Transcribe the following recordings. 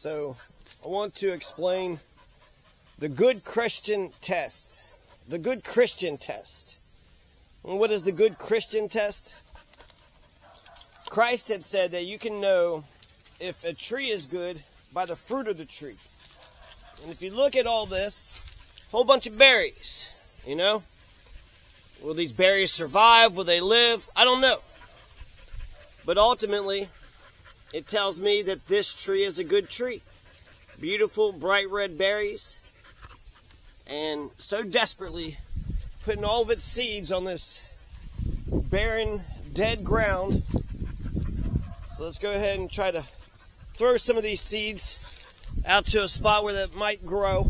So I want to explain the good Christian test. The good Christian test. And what is the good Christian test? Christ had said that you can know if a tree is good by the fruit of the tree. And if you look at all this, a whole bunch of berries, you know? Will these berries survive? Will they live? I don't know. But ultimately, it tells me that this tree is a good tree. Beautiful, bright red berries. And so desperately putting all of its seeds on this barren, dead ground. So let's go ahead and try to throw some of these seeds out to a spot where that might grow.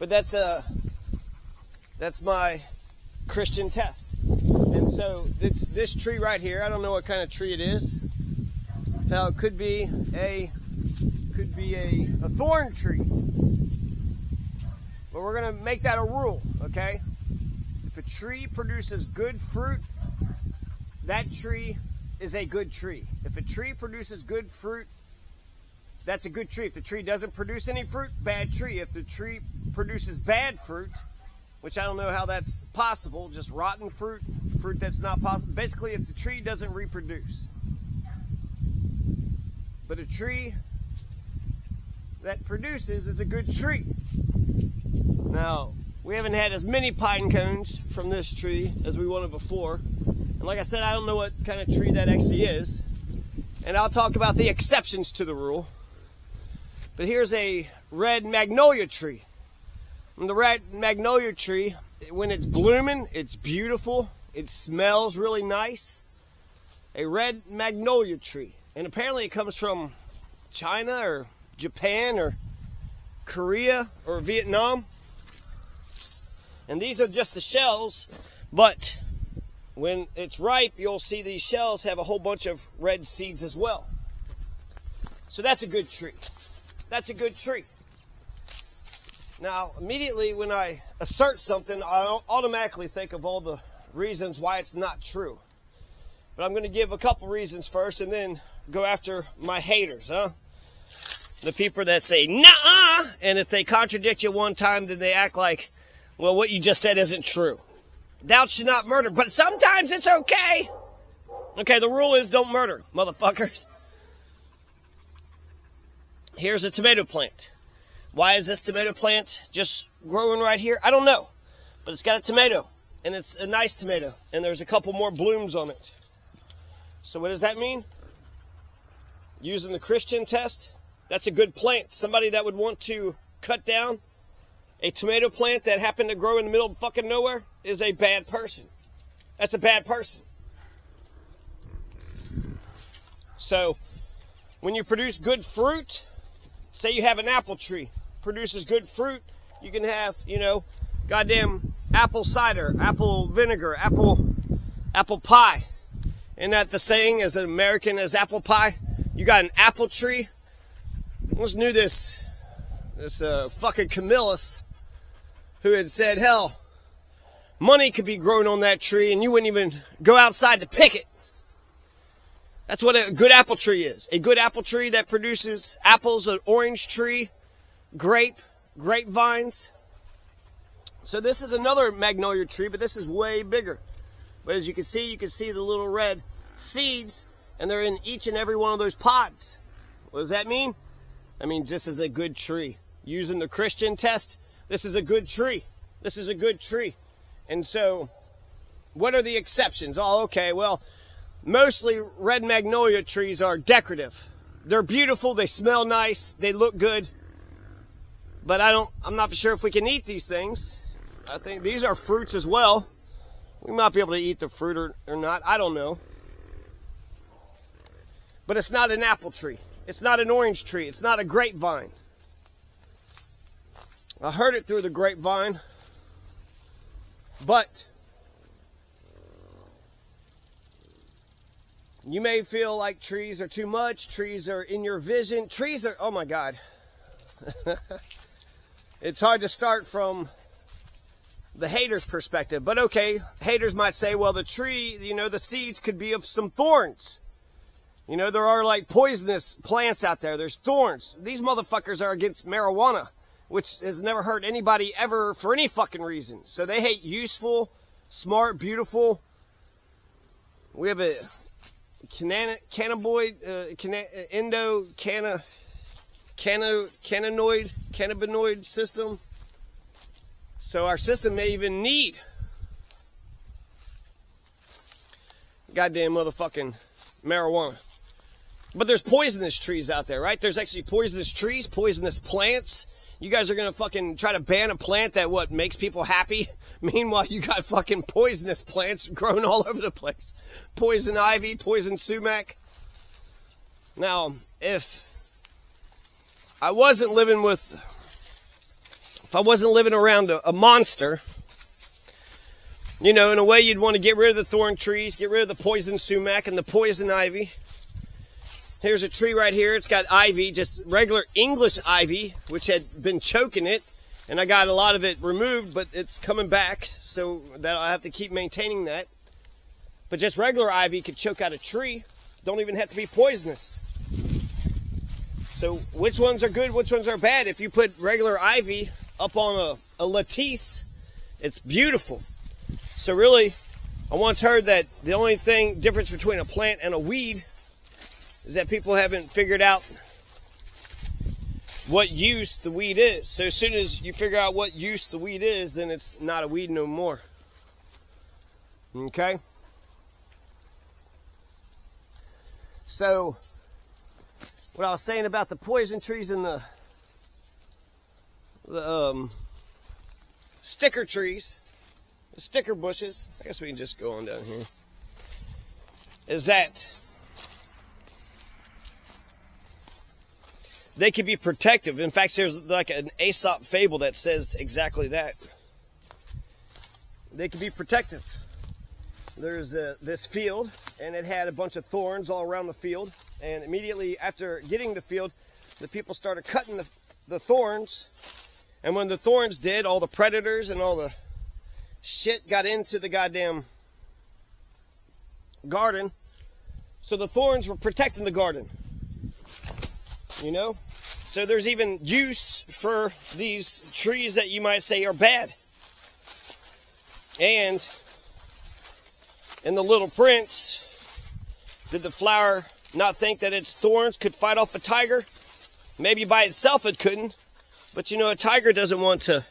But that's my Christian test. And so this tree right here, I don't know what kind of tree it is. Now it could be a thorn tree. But we're going to make that a rule, okay? If a tree produces good fruit, that tree is a good tree. If a tree produces good fruit, that's a good tree. If the tree doesn't produce any fruit, bad tree. If the tree produces bad fruit, which I don't know how that's possible, just rotten fruit that's not possible. Basically, if the tree doesn't reproduce. But a tree that produces is a good tree. Now, we haven't had as many pine cones from this tree as we wanted before. And like I said, I don't know what kind of tree that actually is. And I'll talk about the exceptions to the rule. But here's a red magnolia tree. And the red magnolia tree, when it's blooming, it's beautiful. It smells really nice. A red magnolia tree. And apparently it comes from China or Japan or Korea or Vietnam. And these are just the shells, but when it's ripe, you'll see these shells have a whole bunch of red seeds as well. So that's a good tree. That's a good tree. Now, immediately when I assert something, I automatically think of all the reasons why it's not true. But I'm going to give a couple reasons first and then go after my haters, huh? The people that say, "Nuh-uh," and if they contradict you one time, then they act like, well, what you just said isn't true. Thou shalt not murder, but sometimes it's okay. Okay, the rule is don't murder, motherfuckers. Here's a tomato plant. Why is this tomato plant just growing right here? I don't know. But it's got a tomato, and it's a nice tomato, and there's a couple more blooms on it. So what does that mean? Using the Christian test, that's a good plant. Somebody that would want to cut down a tomato plant that happened to grow in the middle of fucking nowhere is a bad person. That's a bad person. So, when you produce good fruit, say you have an apple tree, produces good fruit, you can have, goddamn apple cider, apple vinegar, apple pie. Isn't that the saying, as an American, as apple pie? You got an apple tree. I once knew this fucking Camillus, who had said, hell, money could be grown on that tree and you wouldn't even go outside to pick it. That's what a good apple tree is. A good apple tree that produces apples, an orange tree, grapevines. So this is another magnolia tree, but this is way bigger. But as you can see the little red seeds, and they're in each and every one of those pods. What does that mean? That means this is a good tree. Using the Christian test, this is a good tree. This is a good tree. And so, what are the exceptions? Oh, okay, well, mostly red magnolia trees are decorative. They're beautiful, they smell nice, they look good. But I'm not sure if we can eat these things. I think these are fruits as well. We might be able to eat the fruit or not, I don't know. But it's not an apple tree. It's not an orange tree. It's not a grapevine. I heard it through the grapevine, but you may feel like trees are too much, trees are in your vision, trees are, oh my God. It's hard to start from the hater's perspective, but okay, haters might say, well, the tree, the seeds could be of some thorns. You know, there are like poisonous plants out there. There's thorns. These motherfuckers are against marijuana, which has never hurt anybody ever for any fucking reason. So they hate useful, smart, beautiful. We have a cannabinoid system. So our system may even need goddamn motherfucking marijuana. But there's poisonous trees out there, right? There's actually poisonous trees, poisonous plants. You guys are gonna fucking try to ban a plant that makes people happy? Meanwhile, you got fucking poisonous plants growing all over the place. Poison ivy, poison sumac. Now, if I wasn't living around a monster, you know, in a way you'd want to get rid of the thorn trees, get rid of the poison sumac and the poison ivy. Here's a tree right here. It's got ivy, just regular English ivy, which had been choking it. And I got a lot of it removed, but it's coming back. So that I have to keep maintaining that. But just regular ivy could choke out a tree. Don't even have to be poisonous. So which ones are good, which ones are bad? If you put regular ivy up on a lattice, it's beautiful. So really, I once heard that the only difference between a plant and a weed is that people haven't figured out what use the weed is. So as soon as you figure out what use the weed is, then it's not a weed no more. Okay? So, what I was saying about the poison trees and the sticker trees, the sticker bushes, I guess we can just go on down here, is that they can be protective. In fact, there's like an Aesop fable that says exactly that. They can be protective. There's this field, and it had a bunch of thorns all around the field. And immediately after getting the field, the people started cutting the thorns. And when the thorns did, all the predators and all the shit got into the goddamn garden. So the thorns were protecting the garden. You know? So there's even use for these trees that you might say are bad. And in The Little Prince, did the flower not think that its thorns could fight off a tiger? Maybe by itself it couldn't. But you know, a tiger doesn't want to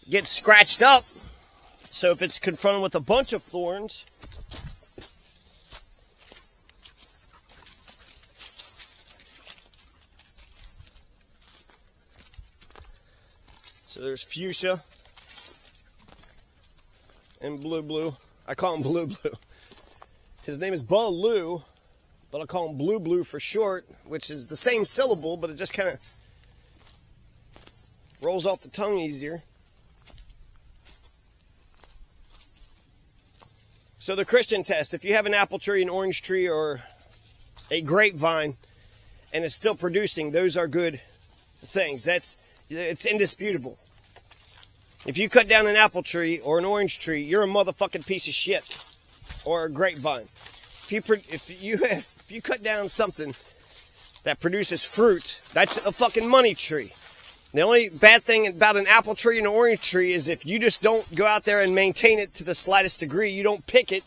get scratched up. So if it's confronted with a bunch of thorns, so there's fuchsia and blue. I call him Blue. His name is Baloo, but I call him Blue for short, which is the same syllable, but it just kind of rolls off the tongue easier. So the Christian test, if you have an apple tree, an orange tree, or a grapevine, and it's still producing, those are good things. It's indisputable. If you cut down an apple tree or an orange tree, you're a motherfucking piece of shit. Or a grapevine. If you cut down something that produces fruit, that's a fucking money tree. The only bad thing about an apple tree and an orange tree is if you just don't go out there and maintain it to the slightest degree, you don't pick it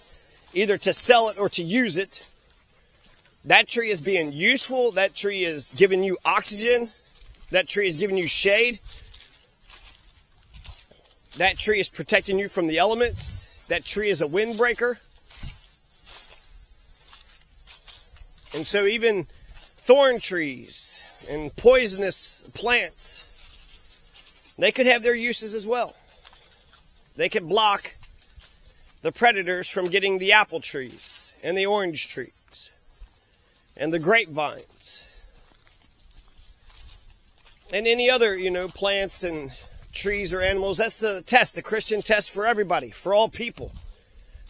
either to sell it or to use it, that tree is being useful, that tree is giving you oxygen, that tree is giving you shade, that tree is protecting you from the elements, that tree is a windbreaker. And so even thorn trees and poisonous plants, they could have their uses as well. They could block the predators from getting the apple trees and the orange trees and the grapevines and any other, plants and trees or animals. That's the test, the Christian test for everybody, for all people.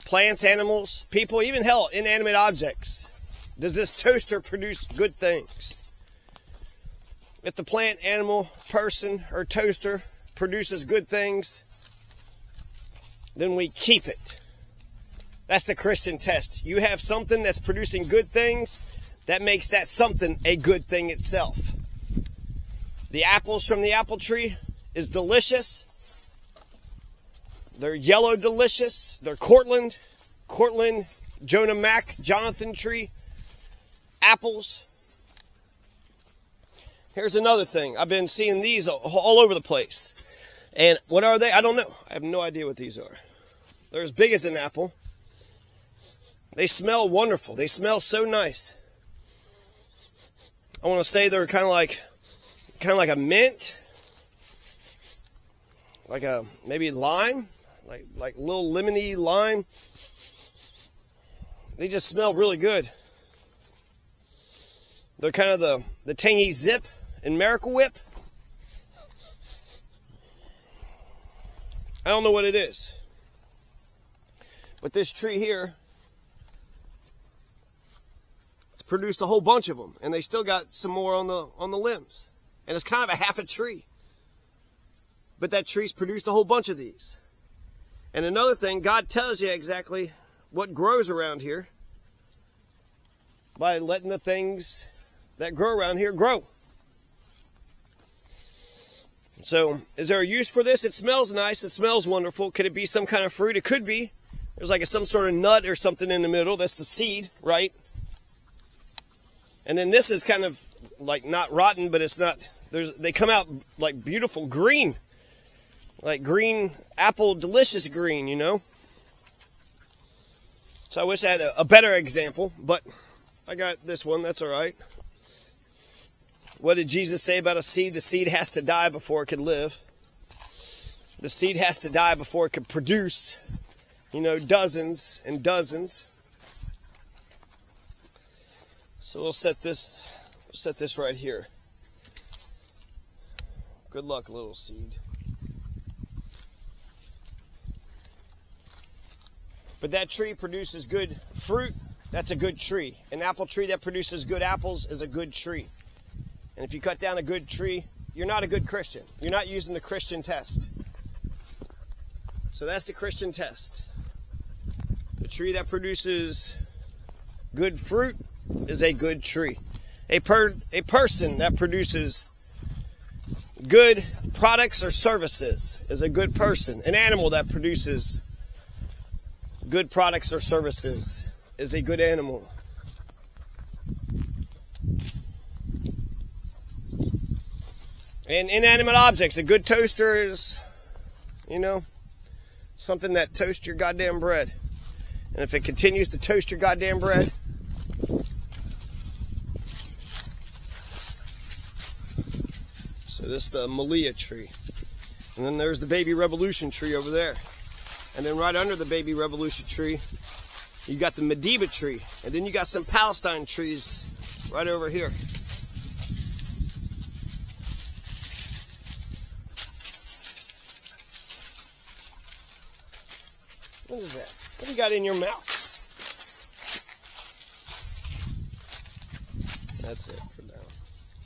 Plants, animals, people, even hell, inanimate objects. Does this toaster produce good things? If the plant, animal, person, or toaster produces good things, then we keep it. That's the Christian test. You have something that's producing good things, that makes that something a good thing itself. The apples from the apple tree is delicious. They're yellow delicious. They're Cortland, Jonah Mac, Jonathan tree apples. Here's another thing. I've been seeing these all over the place. And what are they? I don't know. I have no idea what these are. They're as big as an apple. They smell wonderful. They smell so nice. I want to say they're kind of like a mint, like a maybe lime, like little lemony lime. They just smell really good. They're kind of the tangy Zip and Miracle Whip. I don't know what it is, but this tree here, it's produced a whole bunch of them, and they still got some more on the limbs, and it's kind of a half a tree, but that tree's produced a whole bunch of these. And another thing, God tells you exactly what grows around here by letting the things that grow around here grow. So, is there a use for this? It smells nice. It smells wonderful. Could it be some kind of fruit? It could be. There's like some sort of nut or something in the middle. That's the seed, right? And then this is kind of like not rotten, but it's not. They come out like beautiful green, like green apple, delicious green, you know. So I wish I had a better example, but I got this one. That's all right. What did Jesus say about a seed? The seed has to die before it could live. The seed has to die before it could produce, you know, dozens and dozens. So we'll set this right here. Good luck, little seed. But that tree produces good fruit. That's a good tree. An apple tree that produces good apples is a good tree. And if you cut down a good tree, you're not a good Christian. You're not using the Christian test. So that's the Christian test. The tree that produces good fruit is a good tree. A person that produces good products or services is a good person. An animal that produces good products or services is a good animal. And inanimate objects, a good toaster is, you know, something that toasts your goddamn bread. And if it continues to toast your goddamn bread, so this is the Malia tree. And then there's the Baby Revolution tree over there. And then right under the Baby Revolution tree, you got the Mediba tree. And then you got some Palestine trees right over here. What is that? What do you got in your mouth? That's it for now.